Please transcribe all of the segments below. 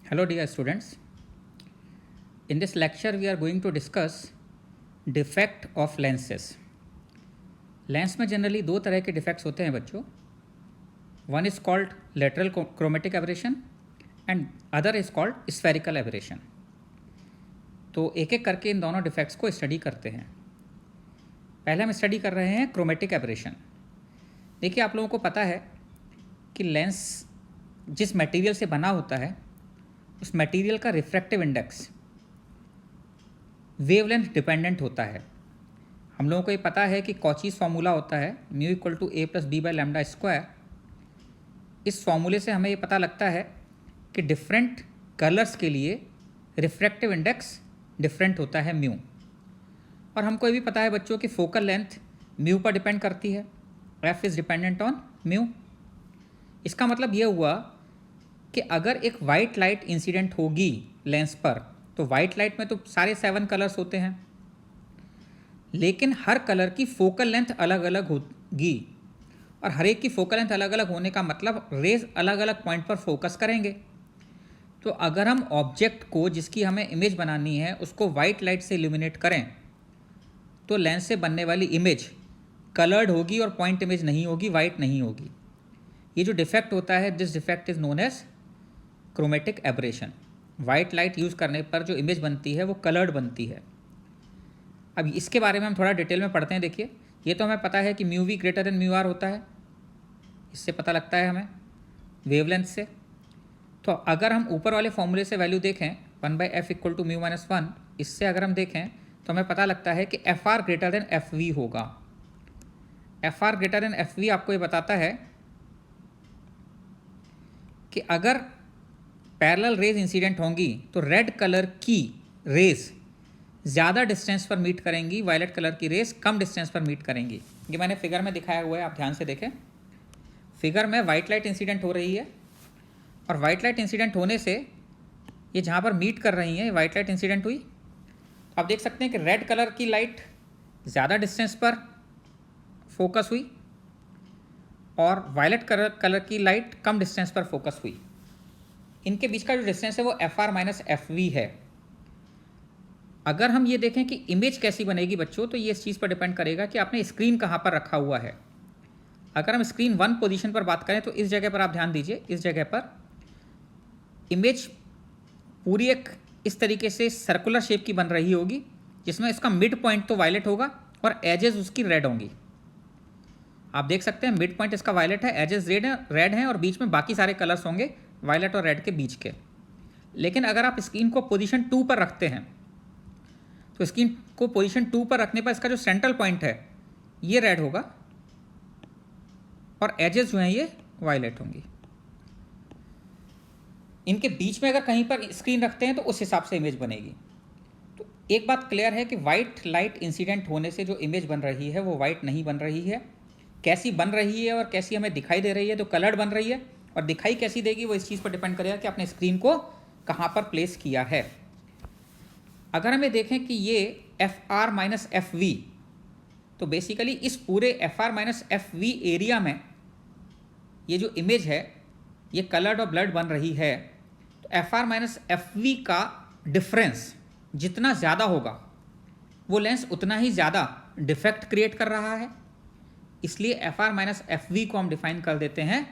Hello dear students. In this lecture we are going to discuss defect of lenses. Lens में generally दो तरह के defects होते हैं बच्चों. One is called lateral chromatic aberration and other is called spherical aberration. तो एक एक करके इन दोनों डिफेक्ट्स को स्टडी करते हैं. पहले हम स्टडी कर रहे हैं क्रोमेटिक एबरेशन. देखिए आप लोगों को पता है कि लेंस जिस मटेरियल से बना होता है उस मटेरियल का रिफ्रैक्टिव इंडेक्स वेवलेंथ डिपेंडेंट होता है. हम लोगों को ये पता है कि कॉचीज फार्मूला होता है mu equal to a plus b by lambda square. इस फार्मूले से हमें ये पता लगता है कि डिफरेंट कलर्स के लिए रिफ्रैक्टिव इंडेक्स डिफरेंट होता है म्यू. और हमको ये भी पता है बच्चों कि फोकल लेंथ म्यू पर डिपेंड करती है. F is dependent on mu. इसका मतलब ये हुआ कि अगर एक वाइट लाइट इंसिडेंट होगी लेंस पर तो वाइट लाइट में तो सारे 7 कलर्स होते हैं, लेकिन हर कलर की फोकल लेंथ अलग अलग होगी. और हर एक की फोकल लेंथ अलग अलग होने का मतलब रेज अलग अलग पॉइंट पर फोकस करेंगे. तो अगर हम ऑब्जेक्ट को जिसकी हमें इमेज बनानी है उसको वाइट लाइट से इल्यूमिनेट करें तो लेंस से बनने वाली इमेज कलर्ड होगी और पॉइंट इमेज नहीं होगी, वाइट नहीं होगी. ये जो डिफेक्ट होता है this defect is known as chromatic aberration. White light use करने पर जो इमेज बनती है वो कलर्ड बनती है. अब इसके बारे में हम थोड़ा डिटेल में पढ़ते हैं. देखिए ये तो हमें पता है कि mu v greater than mu r होता है. इससे पता लगता है हमें वेवलेंथ से. तो अगर हम ऊपर वाले फॉर्मूले से वैल्यू देखें 1/f equal to mu minus 1, इससे अगर हम देखें तो हमें पता लगता है कि F R greater than F V होगा. F R greater than F V आपको ये बताता है कि अगर पैरेलल रेज इंसिडेंट होंगी तो रेड कलर की रेज ज़्यादा डिस्टेंस पर मीट करेंगी, वायलेट कलर की रेज कम डिस्टेंस पर मीट करेंगी. ये मैंने फिगर में दिखाया हुआ है, आप ध्यान से देखें. फिगर में वाइट लाइट इंसिडेंट हो रही है और वाइट लाइट इंसिडेंट होने से ये जहाँ पर मीट कर रही हैं वाइट लाइट इंसिडेंट हुई. तो आप देख सकते हैं कि रेड कलर की लाइट ज़्यादा डिस्टेंस पर फोकस हुई और वायलेट कलर की लाइट कम डिस्टेंस पर फोकस हुई. इनके बीच का जो डिस्टेंस है वो f are minus F v है. अगर हम ये देखें कि इमेज कैसी बनेगी बच्चों तो ये इस चीज़ पर डिपेंड करेगा कि आपने स्क्रीन कहाँ पर रखा हुआ है. अगर हम स्क्रीन 1 पोजीशन पर बात करें तो इस जगह पर आप ध्यान दीजिए. इस जगह पर इमेज पूरी एक इस तरीके से सर्कुलर शेप की बन रही होगी जिसमें इसका मिड पॉइंट तो वायलेट होगा और एजेस उसकी रेड होंगी. आप देख सकते हैं मिड पॉइंट इसका वायलेट है, एजेस रेड हैं और बीच में बाकी सारे कलर्स होंगे वायलेट और रेड के बीच के. लेकिन अगर आप स्क्रीन को पोजीशन 2 पर रखते हैं तो स्क्रीन को पोजीशन 2 पर रखने पर इसका जो सेंट्रल पॉइंट है ये रेड होगा और एजेस जो हैं ये वायलेट होंगी. इनके बीच में अगर कहीं पर स्क्रीन रखते हैं तो उस हिसाब से इमेज बनेगी. तो एक बात क्लियर है कि वाइट लाइट इंसिडेंट होने से जो इमेज बन रही है वो वाइट नहीं बन रही है. कैसी बन रही है और कैसी हमें दिखाई दे रही है, तो कलर्ड बन रही है. और दिखाई कैसी देगी वो इस चीज़ पर डिपेंड करेगा कि आपने स्क्रीन को कहाँ पर प्लेस किया है. अगर हमें देखें कि ये f are minus F v, तो बेसिकली इस पूरे f are minus F v area में ये जो इमेज है ये कलर्ड और ब्लड बन रही है. तो f are minus F v का डिफरेंस जितना ज़्यादा होगा वो लेंस उतना ही ज़्यादा डिफेक्ट क्रिएट कर रहा है. इसलिए f are minus F we को हम डिफाइन कर देते हैं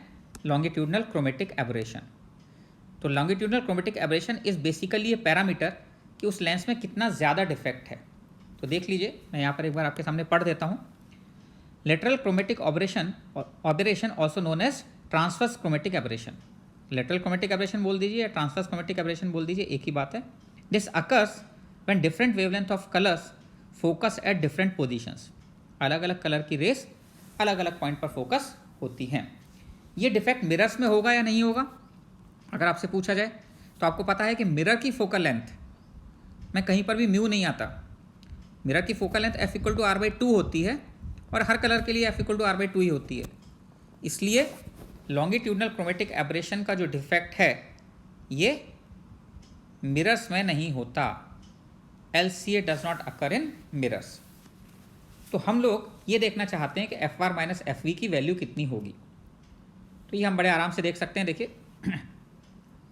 लॉन्गिट्यूडनल क्रोमेटिक एबरेशन. तो longitudinal chromatic aberration is basically ये पैरामीटर कि उस लेंस में कितना ज़्यादा डिफेक्ट है. तो देख लीजिए, मैं यहाँ पर एक बार आपके सामने पढ़ देता हूँ. Lateral chromatic aberration also known as transverse chromatic aberration. Lateral chromatic aberration बोल दीजिए या ट्रांसवर्स क्रोमेटिक एबरेशन बोल दीजिए, एक ही बात है. This occurs when different wavelength of colours focus at different positions. अलग अलग कलर की रेस अलग अलग पॉइंट पर फोकस होती हैं. ये डिफेक्ट मिरर्स में होगा या नहीं होगा अगर आपसे पूछा जाए तो आपको पता है कि मिरर की फोकल लेंथ में कहीं पर भी म्यू नहीं आता. मिरर की focal length f equal to r by 2 होती है और हर कलर के लिए f equal to r by 2 ही होती है. इसलिए लॉन्गिट्यूडनल क्रोमेटिक एबरेशन का जो डिफेक्ट है ये मिरर्स में नहीं होता. LCA does not occur in mirrors. तो हम लोग ये देखना चाहते हैं कि F R minus F v की वैल्यू कितनी होगी. तो ये हम बड़े आराम से देख सकते हैं. देखिए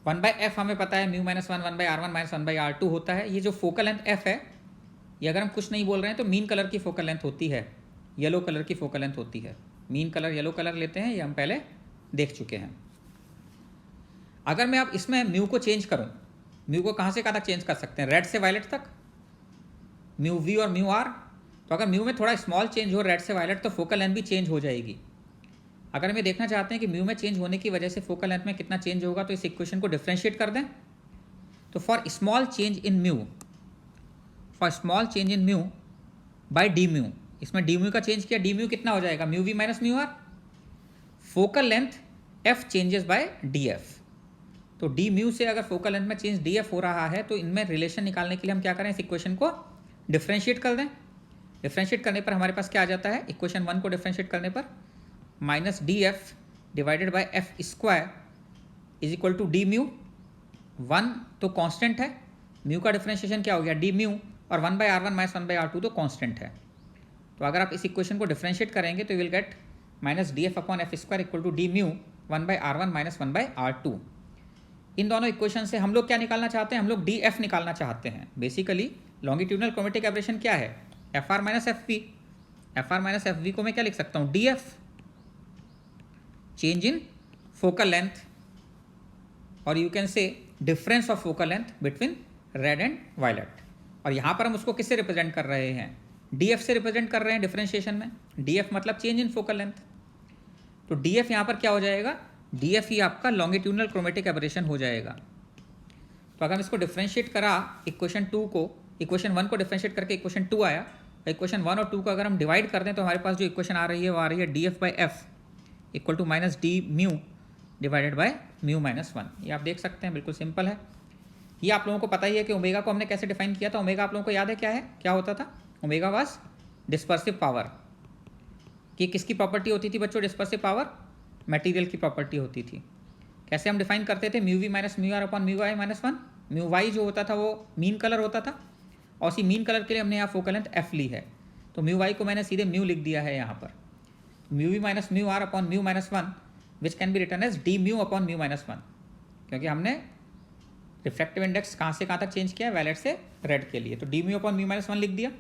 1/f हमें पता है mu minus 1/r1 minus 1/r2 होता है। ये जो फोकल लेंथ f है, ये अगर हम कुछ नहीं बोल रहे हैं तो मीन कलर की फोकल लेंथ होती है, येलो कलर की फोकल लेंथ होती है। मीन कलर येलो कलर लेते हैं, ये हम पहले देख चुके हैं। अगर मैं अब इसमें म्यू को चेंज करूं, म्यू को कहाँ से कहाँ तक चेंज कर सकते हैं? रेड से वायलेट तक, म्यू वी और म्यू आर। तो अगर म्यू में थोड़ा स्मॉल चेंज हो रेड से वायलेट, तो फोकल लेंथ भी चेंज हो जाएगी। अगर हम ये देखना चाहते हैं कि म्यू में चेंज होने की वजह से फोकल लेंथ में कितना चेंज होगा, तो इस इक्वेशन को डिफ्रेंशिएट कर दें। तो for small change in mu, for small change in mu by d mu, इसमें डी म्यू का चेंज किया, डी म्यू कितना हो जाएगा? Mu v minus mu r. Focal length f changes by d f. तो डी म्यू से अगर focal length में चेंज डी एफ हो रहा है, तो इनमें रिलेशन निकालने के लिए हम क्या करें? इस इक्वेशन को डिफ्रेंशिएट कर दें। डिफ्रेंशिएट करने पर हमारे पास क्या आ जाता है? इक्वेशन 1 को डिफ्रेंशिएट करने पर minus d f divided by f square is equal to d mu. 1 तो कांस्टेंट है, म्यू का डिफ्रेंशिएशन क्या हो गया? डी म्यू, और 1/r1 माइनस 1/r2 तो कांस्टेंट है। तो अगर आप इस इक्वेशन को डिफ्रेंशिएट करेंगे तो will get minus d f upon f square equal to d mu 1/r1 minus 1/r2। इन दोनों इक्वेशन से हम लोग क्या निकालना चाहते हैं? हम लोग डी एफ निकालना चाहते हैं। बेसिकली लॉन्गिट्यूडनल क्रोमेटिक एब्रेशन क्या है? F are minus F V. F are minus F we को मैं क्या लिख सकता हूँ? D F, change in focal length, और you can say difference of focal length between red and violet. और यहाँ पर हम उसको किससे रिप्रेजेंट कर रहे हैं? डी एफ से रिप्रेजेंट कर रहे हैं डिफरेंशिएशन में। डी एफ मतलब चेंज इन फोकल लेंथ। तो डी एफ यहाँ पर क्या हो जाएगा? डी एफ ही आपका लॉन्गिट्यूडनल क्रोमेटिक एब्रेशन हो जाएगा। तो अगर हम इसको डिफरेंशिएट करा इक्वेशन 2 को, इक्वेशन 1 को डिफरेंशिएट करके इक्वेशन 2 आया, इक्वेशन 1 और 2 को अगर हम डिवाइड कर दें तो हमारे पास जो इक्वेशन आ रही है वो आ रही है d f by f equal to minus d mu divided by mu minus 1। ये आप देख सकते हैं, बिल्कुल सिंपल है। ये आप लोगों को पता ही है कि ओमेगा को हमने कैसे डिफाइन किया था। ओमेगा आप लोगों को याद है क्या है, क्या होता था? Omega was dispersive power. कि किसकी प्रॉपर्टी होती थी बच्चों? डिस्पर्सिव पावर मटेरियल की प्रॉपर्टी होती थी। कैसे हम डिफाइन करते थे? Mu v minus mu r upon mu y minus 1। Mu y जो होता था वो मीन कलर होता था, और उसी मीन कलर के लिए हमने यहाँ फोकल लेंथ एफ ली है। तो म्यू वाई को मैंने सीधे म्यू लिख दिया है यहाँ पर। Mu v minus mu r upon mu minus 1 which can be written as d mu upon mu minus 1, क्योंकि हमने रिफ्रैक्टिव इंडेक्स कहाँ से कहाँ तक चेंज किया है? वायलेट से रेड के लिए। तो d mu upon mu minus 1 लिख दिया।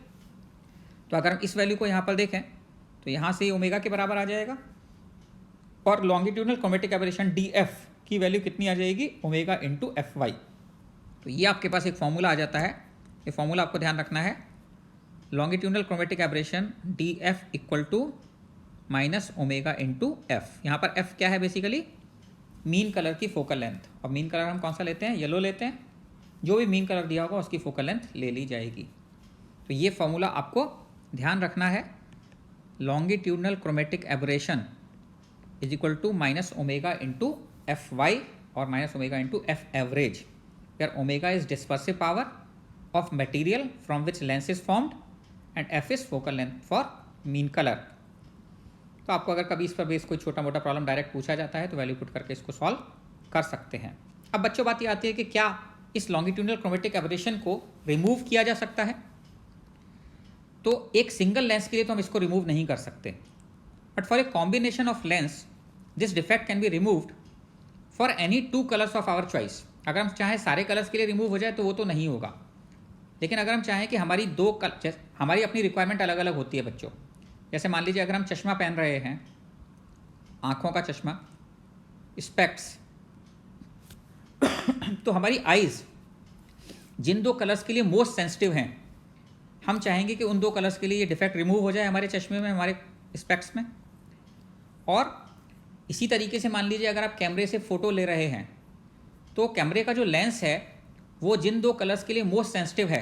तो अगर हम इस वैल्यू को यहाँ पर देखें तो यहाँ से ओमेगा के बराबर आ जाएगा, और longitudinal chromatic aberration d f की वैल्यू कितनी आ जाएगी? Omega into F y. तो ये आपके पास एक फॉर्मूला आ जाता है। ये फॉर्मूला आपको ध्यान रखना है। Longitudinal chromatic aberration d f equal to minus omega into f. यहाँ पर एफ क्या है? बेसिकली मीन कलर की फोकल लेंथ। और मीन कलर हम कौन सा लेते हैं? येलो लेते हैं। जो भी मीन कलर दिया होगा उसकी फोकल लेंथ ले ली जाएगी। तो ये फॉर्मूला आपको ध्यान रखना है। Longitudinal chromatic aberration is equal to minus omega into F Y और minus omega into F average, where omega is dispersive power of material from which lens is formed and F is focal length for mean colour. तो आपको अगर कभी इस पर base कोई छोटा मोटा प्रॉब्लम डायरेक्ट पूछा जाता है तो वैल्यू पुट करके इसको सॉल्व कर सकते हैं। अब बच्चों बात ये आती है कि क्या इस लॉन्गिट्यूडनल क्रोमेटिक एब्रेशन को रिमूव किया जा सकता है? तो एक सिंगल लेंस के लिए तो हम इसको रिमूव नहीं कर सकते, but for a combination of lens this defect can be removed for any 2 colours of our choice. अगर हम चाहें सारे कलर्स के लिए रिमूव हो जाए तो वो तो नहीं होगा, लेकिन अगर हम चाहें कि हमारी हमारी अपनी रिक्वायरमेंट अलग अलग होती है बच्चों। जैसे मान लीजिए अगर हम चश्मा पहन रहे हैं, आँखों का चश्मा, स्पेक्स, तो हमारी आइज़ जिन 2 कलर्स के लिए मोस्ट सेंसिटिव हैं, हम चाहेंगे कि उन 2 कलर्स के लिए ये डिफेक्ट रिमूव हो जाए हमारे चश्मे में, हमारे स्पेक्स में। और इसी तरीके से मान लीजिए अगर आप कैमरे से फ़ोटो ले रहे हैं तो कैमरे का जो लेंस है वो जिन 2 कलर्स के लिए मोस्ट सेंसिटिव है,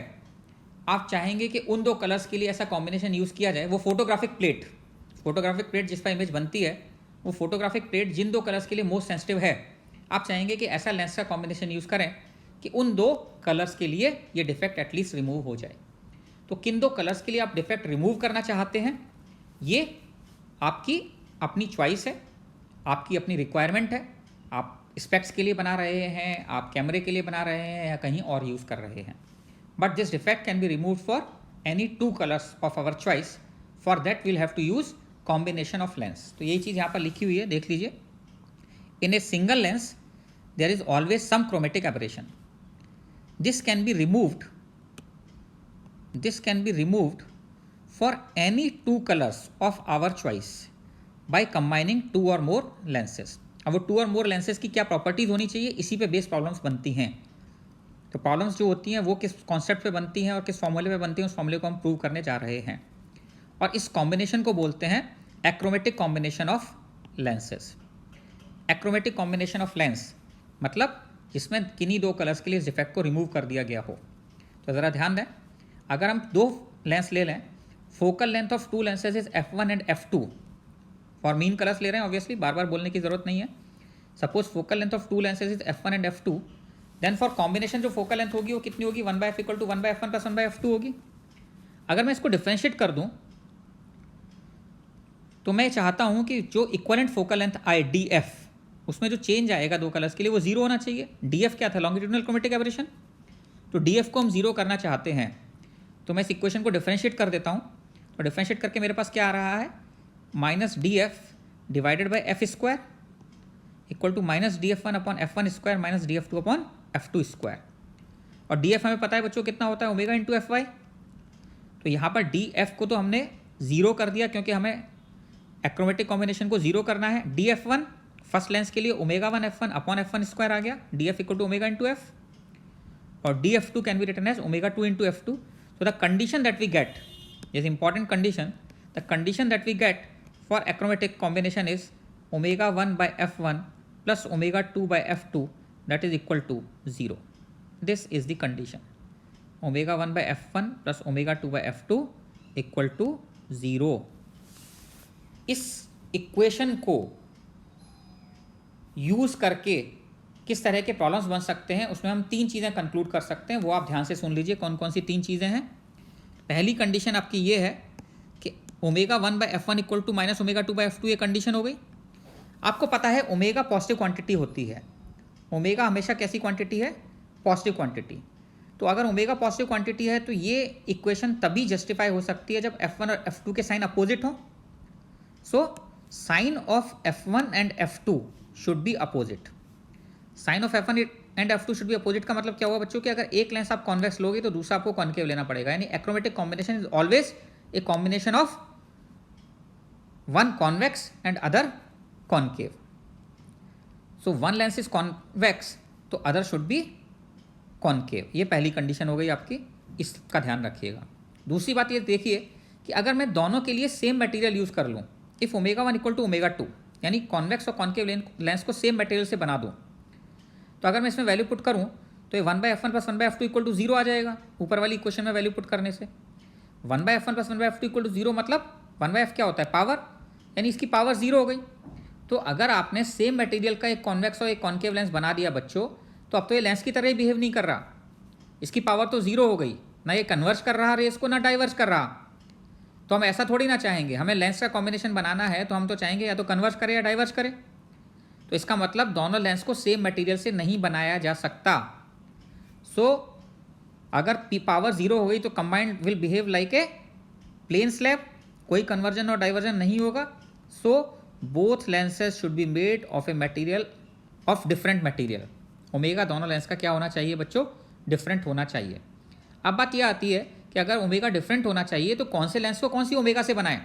आप चाहेंगे कि उन 2 कलर्स के लिए ऐसा कॉम्बिनेशन यूज़ किया जाए। वो फोटोग्राफिक प्लेट जिस पर इमेज बनती है, वो फोटोग्राफिक प्लेट जिन 2 कलर्स के लिए मोस्ट सेंसिटिव है, आप चाहेंगे कि ऐसा लेंस का कॉम्बिनेशन यूज़ करें कि उन 2 कलर्स के लिए ये डिफेक्ट एटलीस्ट रिमूव हो जाए। तो किन 2 कलर्स के लिए आप डिफेक्ट रिमूव करना चाहते हैं, ये आपकी अपनी चॉइस है, आपकी अपनी रिक्वायरमेंट है। आप स्पेक्स के लिए बना रहे हैं, आप कैमरे के लिए बना रहे हैं, या कहीं और यूज़ कर रहे हैं। But this defect can be remove for any 2 colours of our choice. For that will have to use combination of lens. तो यही चीज़ यहाँ पर लिखी हुई है, देख लीजिए। In a single lens there is always some chromatic aberration. This can be removed for any two colors of our choice by combining two or more lenses. अब वो टू और मोर लेंसेज की क्या प्रॉपर्टीज होनी चाहिए, इसी पे बेस प्रॉब्लम्स बनती हैं। तो प्रॉब्लम्स जो होती हैं वो किस कॉन्सेप्ट पे बनती हैं और किस फॉर्मूले पे बनती हैं, उस फॉर्मूले को हम प्रूव करने जा रहे हैं। और इस कॉम्बिनेशन को बोलते हैं achromatic combination of lenses. Achromatic combination of lens मतलब जिसमें किन्हीं दो कलर्स के लिए इस डिफेक्ट को रिमूव कर दिया गया हो। तो ज़रा ध्यान दें, अगर हम दो लेंस ले लें, focal length of two lenses is f1 and f2। For mean colours ले रहे हैं ऑब्वियसली, बार बार बोलने की जरूरत नहीं है। Suppose focal length of two lenses is f1 and f2, then for combination जो फोकल लेंथ होगी वो कितनी होगी, 1/f equal to 1/f1 plus 1/f2 होगी। अगर मैं इसको डिफ्रेंशिएट कर दूं तो मैं चाहता हूं कि जो इक्वलेंट फोकल लेंथ आए df, उसमें जो चेंज आएगा दो कलर्स के लिए वो जीरो होना चाहिए। df क्या था, लॉन्गिट्यूडिनल क्रोमेटिक एबरेशन। तो df को हम जीरो करना चाहते हैं, तो मैं इस इक्वेशन को डिफ्रेंशिएट कर देता हूँ। तो डिफ्रेंशिएट करके मेरे पास क्या आ रहा है, minus df divided by f square equal to minus df1 upon f1 square minus df2 upon f2 square. और df हमें पता है बच्चों कितना होता है, ओमेगा इंटू fy। तो यहाँ पर df को तो हमने जीरो कर दिया क्योंकि हमें एक्रोमेटिक कॉम्बिनेशन को जीरो करना है। df1 फर्स्ट लेंस के लिए omega 1 f1 upon f1 square आ गया, df equal to omega into f, और df2 can be written as omega 2 into f2। So the condition that we get is important condition. The condition that we get for achromatic combination is omega 1 by f1 plus omega 2 by f2, that is equal to 0. This is the condition. Omega 1 by f1 plus omega 2 by f2 equal to 0. इस equation को use करके किस तरह के problems बन सकते हैं, उसमें हम तीन चीज़ें कंक्लूड कर सकते हैं। वो आप ध्यान से सुन लीजिए कौन कौन सी तीन चीज़ें हैं। पहली कंडीशन आपकी ये है कि omega 1 by f1 equal to minus omega 2 by f2, ये कंडीशन हो गई। आपको पता है ओमेगा पॉजिटिव क्वांटिटी होती है। ओमेगा हमेशा कैसी क्वांटिटी है, पॉजिटिव क्वांटिटी। तो अगर ओमेगा पॉजिटिव क्वांटिटी है तो ये इक्वेशन तभी जस्टिफाई हो सकती है जब f1 और f2 के साइन अपोजिट हों। So sign of f1 and f2 should be opposite. Sign of f1 and f2 should be opposite का मतलब क्या हुआ बच्चों कि अगर एक लेंस आप कॉन्वेक्स लोगे तो दूसरा आपको कॉन्केव लेना पड़ेगा। यानी achromatic combination is always a combination of one convex and other concave. So one lens is convex तो अदर शुड बी कॉन्केव। ये पहली कंडीशन हो गई आपकी, इसका ध्यान रखिएगा। दूसरी बात ये देखिए कि अगर मैं दोनों के लिए सेम मटेरियल यूज कर लूँ, if omega 1 equal to omega 2, यानी कॉन्वेक्स और कॉन्केव लेंस को सेम मटेरियल से बना दूँ, तो अगर मैं इसमें वैल्यू पुट करूँ तो ये 1/f1 plus 1/f2 equal to 0 आ जाएगा। ऊपर वाली इक्वेशन में वैल्यू पुट करने से 1/f1 plus 1/f2 equal to 0 मतलब 1/f क्या होता है, पावर, यानी इसकी पावर 0 हो गई। तो अगर आपने सेम मटेरियल का एक कॉन्वेक्स और एक कॉन्केव लेंस बना दिया बच्चों, तो अब तो ये लेंस की तरह ही बिहेव नहीं कर रहा। इसकी पावर तो 0 हो गई, ना ये कन्वर्ज कर रहा रेस को, ना डाइवर्ज कर रहा। तो हम ऐसा थोड़ी ना चाहेंगे, हमें लेंस का कॉम्बिनेशन बनाना है तो हम तो चाहेंगे या तो कन्वर्ज करे या डाइवर्ज करे। तो इसका मतलब दोनों लेंस को सेम मटेरियल से नहीं बनाया जा सकता। सो अगर पावर 0 हो गई तो combined will behave like a plane slab, कोई कन्वर्जन और डाइवर्जन नहीं होगा। So both lenses should be made of a material of different material. Omega दोनों लेंस का क्या होना चाहिए बच्चों, डिफरेंट होना चाहिए। अब बात यह आती है कि अगर ओमेगा डिफरेंट होना चाहिए तो कौन से लेंस को कौन सी ओमेगा से बनाएं।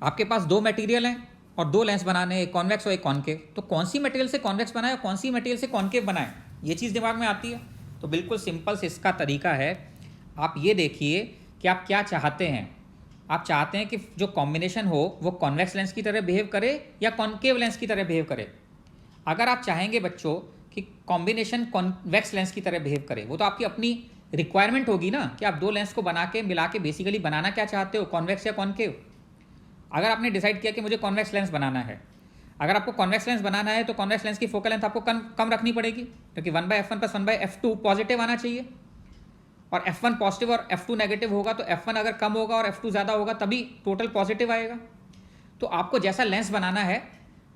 आपके पास दो मटेरियल हैं और दो लेंस बनाने, एक कॉन्वेक्स और एक कॉन्केव, तो कौन सी मटेरियल से कॉन्वेक्स बनाए और कौन सी मटेरियल से कॉन्केव बनाए, ये चीज़ दिमाग में आती है। तो बिल्कुल सिंपल से इसका तरीका है, आप ये देखिए कि आप क्या चाहते हैं। आप चाहते हैं कि जो कॉम्बिनेशन हो वो कॉन्वेक्स लेंस की तरह बिहेव करे या कॉन्केव लेंस की तरह बिहेव करे। अगर आप चाहेंगे बच्चों कि कॉम्बिनेशन कॉन्वेक्स लेंस की तरह बिहेव करे, वो तो आपकी अपनी रिक्वायरमेंट होगी ना कि आप दो लेंस को बना के मिला के बेसिकली बनाना क्या चाहते हो, कॉन्वेक्स या कॉन्केव। अगर आपने डिसाइड किया कि मुझे कॉन्वेक्स लेंस बनाना है, अगर आपको कॉन्वेक्स लेंस बनाना है तो कॉन्वेक्स लेंस की फोकल लेंथ आपको कम रखनी पड़ेगी, क्योंकि 1/f1 प्लस 1/f2 पॉजिटिव आना चाहिए और f1 पॉजिटिव और f2 नेगेटिव होगा। तो f1 अगर कम होगा और f2 ज़्यादा होगा तभी टोटल पॉजिटिव आएगा। तो आपको जैसा लेंस बनाना है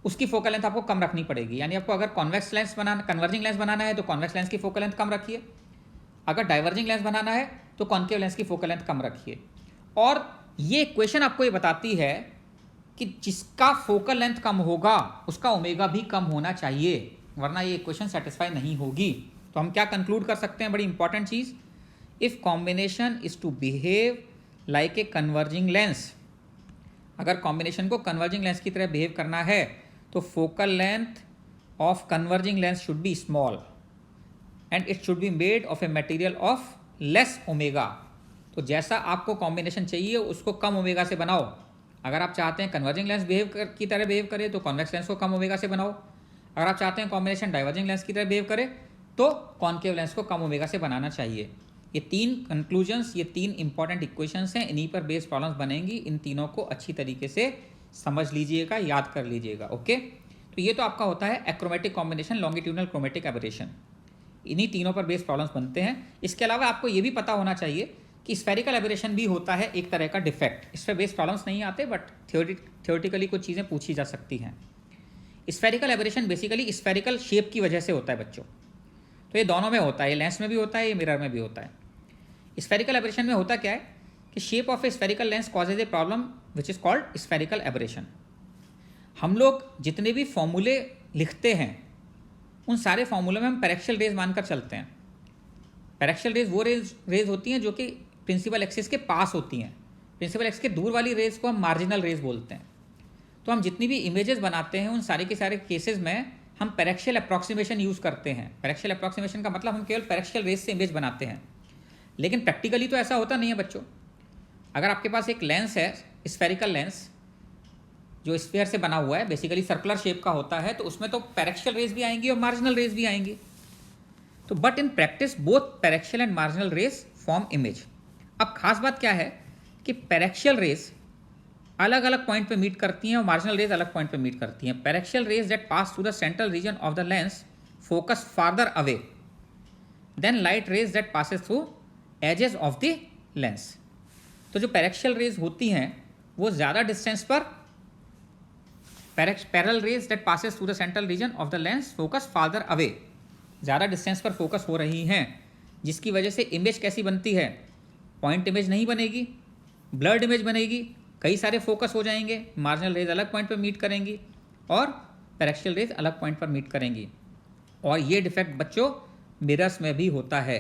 उसकी फोकल लेंथ आपको कम रखनी पड़ेगी। यानी आपको अगर कॉन्वेक्स लेंस बनाना, कन्वर्जिंग लेंस बनाना है तो कॉन्वेक्स लेंस की फोकल लेंथ कम रखिए, अगर डाइवर्जिंग लेंस बनाना है तो कॉन्केव लेंस की फोकल लेंथ कम रखिए। और ये इक्वेशन आपको ये बताती है कि जिसका फोकल लेंथ कम होगा उसका ओमेगा भी कम होना चाहिए। वरना ये इक्वेशन सेटिस्फाई नहीं होगी। तो हम क्या कंक्लूड कर सकते हैं, बड़ी इंपॉर्टेंट चीज़, if combination is to behave like a converging lens, अगर कॉम्बिनेशन को कन्वर्जिंग लेंस की तरह बिहेव करना है तो focal length of converging lens should be small and it should be made of a material of less omega. तो जैसा आपको कॉम्बिनेशन चाहिए उसको कम ओमेगा से बनाओ। अगर आप चाहते हैं कन्वर्जिंग लेंस की तरह बिहेव करे तो कॉन्वेक्स लेंस को कम ओमेगा से बनाओ। अगर आप चाहते हैं कॉम्बिनेशन डाइवर्जिंग लेंस की तरह बिहेव करे तो कॉनकेव लेंस को कम ओमेगा से बनाना चाहिए। ये 3 कंक्लूजन्स, ये 3 इंपॉर्टेंट इक्वेशंस हैं, इन्हीं पर बेस्ड प्रॉब्लम्स बनेंगी। इन तीनों को अच्छी तरीके से समझ लीजिएगा, याद कर लीजिएगा। ओके, तो ये तो आपका होता है achromatic combination, longitudinal chromatic aberration, इन्हीं तीनों पर बेस्ड प्रॉब्लम्स बनते हैं। इसके अलावा आपको ये भी पता होना चाहिए कि स्फेरिकल एबरेशन भी होता है एक तरह का डिफेक्ट। इस पर बेस्ड प्रॉब्लम्स नहीं आते बट थियोरेटिकली कुछ चीज़ें पूछी जा सकती हैं। Spherical aberration basically spherical shape की वजह से होता है बच्चों। तो ये दोनों में होता है, ये लेंस में भी होता है, ये मिरर में भी होता है। स्फेरिकल एबरेशन में होता क्या है कि shape of A spherical lens causes a problem which is called spherical aberration. हम लोग जितने भी फॉर्मूले लिखते हैं उन सारे फॉर्मूले में हम पैरेक्शियल रेज मानकर चलते हैं। पैरेक्शियल रेज वो रेज होती हैं जो कि प्रिंसिपल एक्सिस के पास होती हैं। प्रिंसिपल एक्सिस के दूर वाली रेज को हम मार्जिनल रेज बोलते हैं। तो हम जितनी भी इमेजेस बनाते हैं उन सारे के सारे केसेस में हम पैरेक्शियल अप्रॉक्सीमेशन यूज़ करते हैं। पैरेक्शियल अप्रॉक्सीमेशन का मतलब हम केवल पैरेक्शियल रेज से इमेज बनाते हैं, लेकिन प्रैक्टिकली तो ऐसा होता नहीं है बच्चों। अगर आपके पास एक लेंस है, स्फेरिकल लेंस जो स्फीयर से बना हुआ है, बेसिकली सर्कुलर शेप का होता है, तो उसमें तो पैरेक्शियल रेज भी आएंगी और मार्जिनल रेज भी आएंगी। तो but in practice both paraxial and marginal rays form image. अब खास बात क्या है कि पैरेक्शियल रेज अलग अलग पॉइंट पे मीट करती हैं और मार्जिनल रेज अलग पॉइंट पे मीट करती हैं। Paraxial rays that pass through the central region of the lens focus farther away than light rays that passes through edges of the lens. तो जो पैरेक्शियल रेज होती हैं वो ज़्यादा डिस्टेंस पर, parallel raise that passes through the central region of the lens focus farther away, ज़्यादा distance पर focus हो रही हैं, जिसकी वजह से इमेज कैसी बनती है, पॉइंट इमेज नहीं बनेगी, ब्लर्ड इमेज बनेगी, कई सारे फोकस हो जाएंगे। मार्जिनल रेज अलग पॉइंट पर मीट करेंगी और पैरेक्शियल रेज अलग पॉइंट पर मीट करेंगी। और ये डिफेक्ट बच्चों मिरर्स में भी होता है।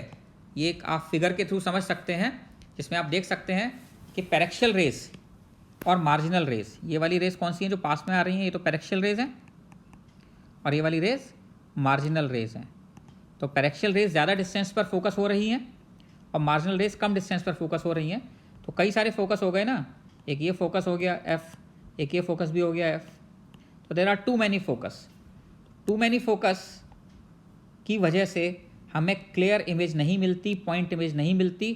ये एक आप फिगर के थ्रू समझ सकते हैं, जिसमें आप देख सकते हैं कि पैरेक्शियल रेज और मार्जिनल रेज, ये वाली रेज कौन सी हैं जो पास में आ रही हैं, ये तो पैरेक्शियल रेज हैं और ये वाली रेज मार्जिनल रेज हैं। तो पैरेक्शियल रेज ज़्यादा डिस्टेंस पर फोकस हो रही हैं और मार्जिनल रेज कम डिस्टेंस पर फोकस हो रही हैं। तो कई सारे फोकस हो गए ना, एक ये फोकस हो गया एफ, एक ये फोकस भी हो गया एफ। तो there are too many focus की वजह से हमें क्लियर इमेज नहीं मिलती, पॉइंट इमेज नहीं मिलती।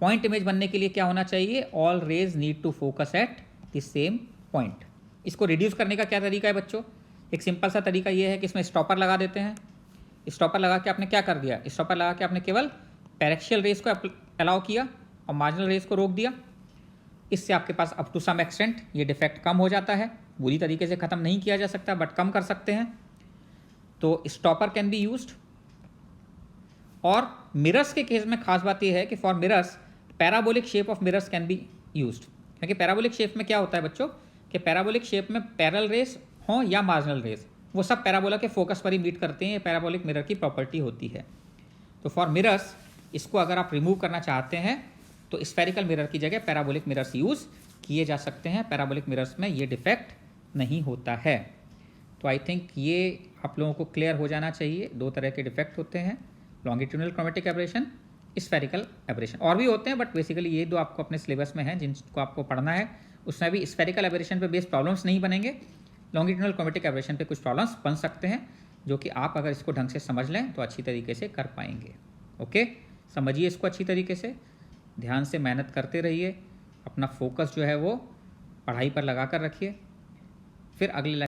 पॉइंट इमेज बनने के लिए क्या होना चाहिए, all rays need to focus at the same point. इसको रिड्यूस करने का क्या तरीका है बच्चों, एक सिंपल सा तरीका ये है कि इसमें स्टॉपर लगा देते हैं। स्टॉपर लगा के आपने क्या कर दिया, स्टॉपर लगा के आपने केवल पैरेक्शियल रेज को अलाउ किया और मार्जिनल रेज को रोक दिया। इससे आपके पास अप टू सम एक्सटेंट ये डिफेक्ट कम हो जाता है। बुरी तरीके से ख़त्म नहीं किया जा सकता बट कम कर सकते हैं। तो स्टॉपर कैन बी यूज्ड। और मिरर्स के केस में खास बात यह है कि for mirrors parabolic shape of mirrors can be used. क्योंकि पैराबोलिक शेप में क्या होता है बच्चों कि पैराबोलिक शेप में पैरेलल रेज हो या मार्जिनल रेज, वो सब पैराबोला के फोकस पर ही मीट करते हैं। ये पैराबोलिक मिरर की प्रॉपर्टी होती है। तो फॉर मिरर्स इसको अगर आप रिमूव करना चाहते हैं तो स्फेरिकल मिरर की जगह पैराबोलिक मिरर्स यूज़ किए जा सकते हैं। पैराबोलिक मिरर्स में ये डिफेक्ट नहीं होता है। तो आई थिंक ये आप लोगों को क्लियर हो जाना चाहिए। 2 तरह के डिफेक्ट होते हैं, longitudinal chromatic aberration, spherical aberration. और भी होते हैं बट बेसिकली ये 2 आपको अपने सिलेबस में हैं जिनको आपको पढ़ना है। उसमें भी स्फेरिकल एबरेशन पे बेस्ड प्रॉब्लम्स नहीं बनेंगे, लॉन्गिट्यूडनल क्रोमेटिक एबरेशन पे कुछ प्रॉब्लम्स बन सकते हैं जो कि आप अगर इसको ढंग से समझ लें तो अच्छी तरीके से कर पाएंगे। ओके, समझिए इसको अच्छी तरीके से, ध्यान से मेहनत करते रहिए, अपना फोकस जो है वो पढ़ाई पर लगा कर रखिए। फिर अगले